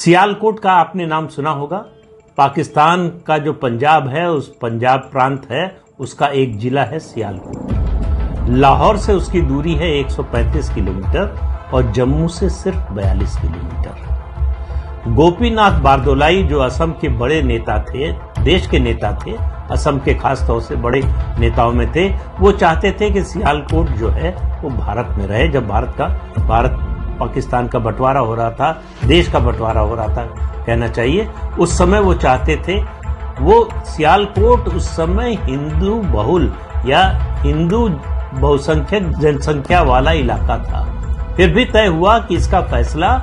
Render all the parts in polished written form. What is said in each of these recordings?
सियालकोट का आपने नाम सुना होगा। पाकिस्तान का जो पंजाब है, उस पंजाब प्रांत है, उसका एक जिला है सियालकोट। लाहौर से उसकी दूरी है 135 किलोमीटर और जम्मू से सिर्फ 42 किलोमीटर। गोपीनाथ बारदोलाई जो असम के बड़े नेता थे, देश के नेता थे, असम के खास तौर से बड़े नेताओं में थे, वो चाहते थे कि सियालकोट जो है वो भारत में रहे। जब भारत पाकिस्तान का बंटवारा हो रहा था, देश का बंटवारा हो रहा था कहना चाहिए, उस समय वो चाहते थे। वो सियालकोट उस समय हिंदू बहुल या हिंदू बहुसंख्यक जनसंख्या वाला इलाका था। फिर भी तय हुआ कि इसका फैसला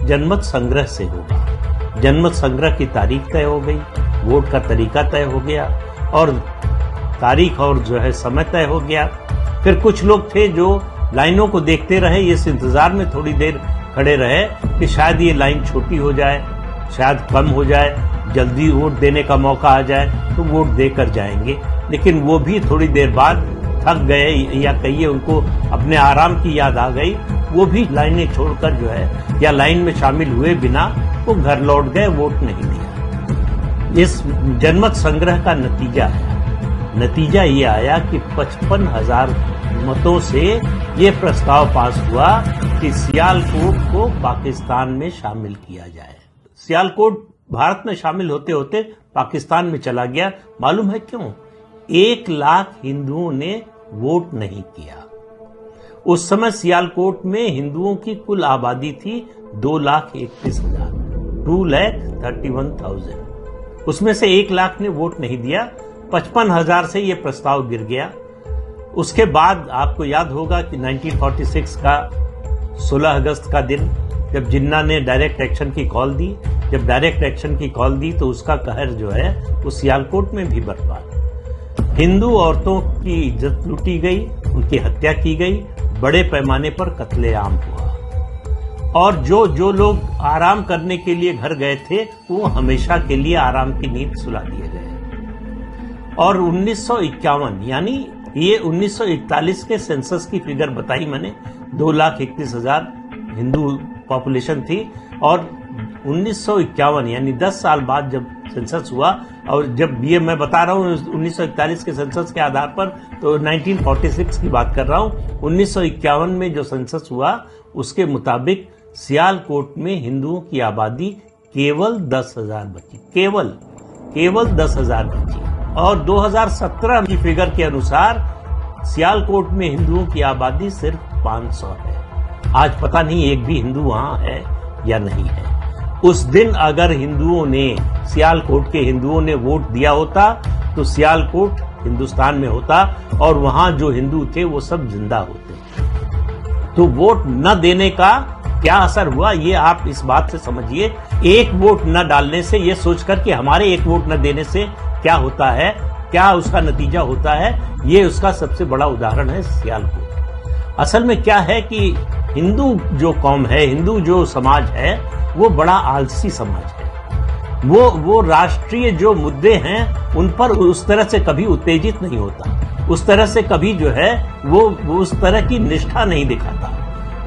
जनमत संग्रह से होगा। जनमत संग्रह की तारीख तय हो गई, वोट का तरीका तय हो गया और तारीख और जो है समय तय हो गया। फिर कुछ लोग थे जो लाइनों को देखते रहे, इस इंतजार में थोड़ी देर खड़े रहे कि शायद ये लाइन छोटी हो जाए, शायद कम हो जाए, जल्दी वोट देने का मौका आ जाए तो वोट देकर जाएंगे। लेकिन वो भी थोड़ी देर बाद थक गए या कहिए उनको अपने आराम की याद आ गई, वो भी लाइनें छोड़कर जो है या लाइन में शामिल हुए बिना वो घर लौट गए, वोट नहीं दिया। इस जनमत संग्रह का नतीजा ये आया कि 55,000 मतों से ये प्रस्ताव पास हुआ कि सियालकोट को पाकिस्तान में शामिल किया जाए। सियालकोट भारत में शामिल होते होते पाकिस्तान में चला गया। मालूम है क्यों? 1 लाख हिंदुओं ने वोट नहीं किया। उस समय सियालकोट में हिंदुओं की कुल आबादी थी 2,31,000, 2,31,000। उसमें से 1 लाख ने वोट नहीं दिया। 55,000 से यह प्रस्ताव गिर गया। उसके बाद आपको याद होगा कि 1946 का 16 अगस्त का दिन, जब जिन्ना ने डायरेक्ट एक्शन की कॉल दी, जब डायरेक्ट एक्शन की कॉल दी तो उसका कहर जो है वो सियालकोट में भी बरपा। हिंदू औरतों की इज्जत लूटी गई, उनकी हत्या की गई, बड़े पैमाने पर कत्लेआम हुआ और जो लोग आराम करने के लिए घर गए थे वो हमेशा के लिए आराम की नींद सुला दिए गए। और 1951 यानी ये 1941 के सेंसस की फिगर बताई मैंने, 2,31,000 हिंदू पॉपुलेशन थी और 1951 यानी 10 साल बाद जब सेंसस हुआ, और जब ये मैं बता रहा हूँ 1941 के सेंसस के आधार पर, तो 1946 की बात कर रहा हूँ। 1951 में जो सेंसस हुआ उसके मुताबिक सियालकोट में हिंदुओं की आबादी केवल 10,000 बची, केवल 10,000 बची। और 2017 की फिगर के अनुसार सियालकोट में हिंदुओं की आबादी सिर्फ 500 है। आज पता नहीं एक भी हिंदू वहां है या नहीं है। उस दिन अगर सियालकोट के हिंदुओं ने वोट दिया होता तो सियालकोट हिंदुस्तान में होता और वहां जो हिंदू थे वो सब जिंदा होते। तो वोट न देने का क्या असर हुआ ये आप इस बात से समझिए। एक वोट न डालने से, ये सोचकर कि हमारे एक वोट न देने से क्या होता है, क्या उसका नतीजा होता है, ये उसका सबसे बड़ा उदाहरण है सियालकोट। असल में क्या है कि हिंदू जो कौम है, हिंदू जो समाज है, वो बड़ा आलसी समाज है। वो राष्ट्रीय जो मुद्दे हैं उन पर उस तरह से कभी उत्तेजित नहीं होता, उस तरह से कभी जो है वो उस तरह की निष्ठा नहीं दिखाता।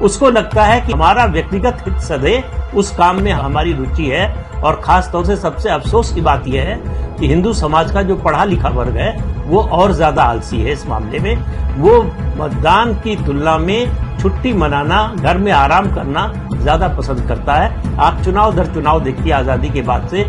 उसको लगता है कि हमारा व्यक्तिगत हित सदे उस काम में हमारी रुचि है। और खास तौर से सबसे अफसोस की बात यह है कि हिंदू समाज का जो पढ़ा लिखा वर्ग है वो और ज्यादा आलसी है इस मामले में। वो मतदान की तुलना में छुट्टी मनाना, घर में आराम करना ज्यादा पसंद करता है। आप चुनाव दर चुनाव देखिए, आजादी के बाद से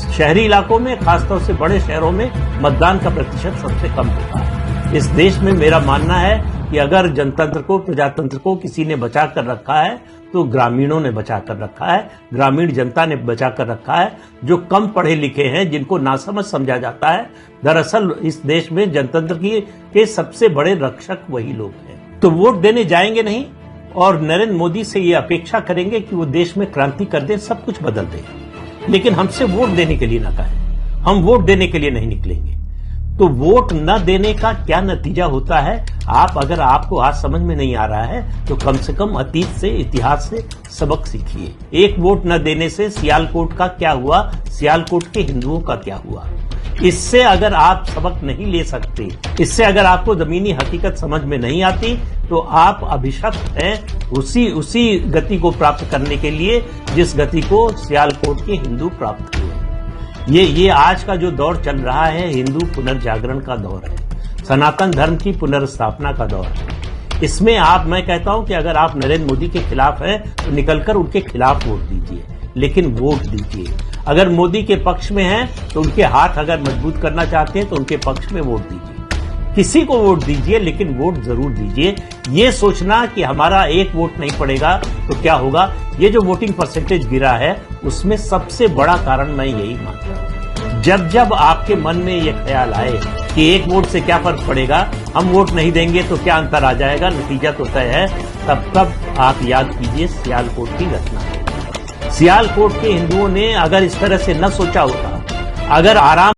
शहरी इलाकों में, खासतौर से बड़े शहरों में मतदान का प्रतिशत सबसे कम होता है। इस देश में मेरा मानना है कि अगर जनतंत्र को, प्रजातंत्र को किसी ने बचा कर रखा है तो ग्रामीणों ने बचा कर रखा है, ग्रामीण जनता ने बचा कर रखा है, जो कम पढ़े लिखे हैं, जिनको नासमझ समझा जाता है। दरअसल इस देश में जनतंत्र के सबसे बड़े रक्षक वही लोग हैं। तो वोट देने जाएंगे नहीं और नरेंद्र मोदी से ये अपेक्षा करेंगे कि वो देश में क्रांति कर दे, सब कुछ बदल दे, लेकिन हमसे वोट देने के लिए ना कहें। हम वोट देने के लिए नहीं निकलेंगे। तो वोट न देने का क्या नतीजा होता है, अगर आपको आज समझ में नहीं आ रहा है तो कम से कम अतीत से, इतिहास से सबक सीखिए। एक वोट न देने से सियालकोट का क्या हुआ, सियालकोट के हिंदुओं का क्या हुआ, इससे अगर आप सबक नहीं ले सकते, इससे अगर आपको जमीनी हकीकत समझ में नहीं आती, तो आप अभिशप्त हैं उसी गति को प्राप्त करने के लिए जिस गति को सियालकोट के हिंदू प्राप्त किए। ये आज का जो दौर चल रहा है हिंदू पुनर्जागरण का दौर है, सनातन धर्म की पुनर्स्थापना का दौर है। इसमें मैं कहता हूं कि अगर आप नरेंद्र मोदी के खिलाफ हैं तो निकलकर उनके खिलाफ वोट दीजिए, लेकिन वोट दीजिए। अगर मोदी के पक्ष में हैं तो उनके हाथ अगर मजबूत करना चाहते हैं तो उनके पक्ष में वोट दीजिए। किसी को वोट दीजिए, लेकिन वोट जरूर दीजिए। ये सोचना कि हमारा एक वोट नहीं पड़ेगा तो क्या होगा, ये जो वोटिंग परसेंटेज गिरा है उसमें सबसे बड़ा कारण मैं यही मानता हूं। जब आपके मन में ये ख्याल आए कि एक वोट से क्या फर्क पड़ेगा, हम वोट नहीं देंगे तो क्या अंतर आ जाएगा, नतीजा तो तय है, तब आप याद कीजिए सियालकोट की घटना। सियालकोट के हिंदुओं ने अगर इस तरह से न सोचा होता, अगर आराम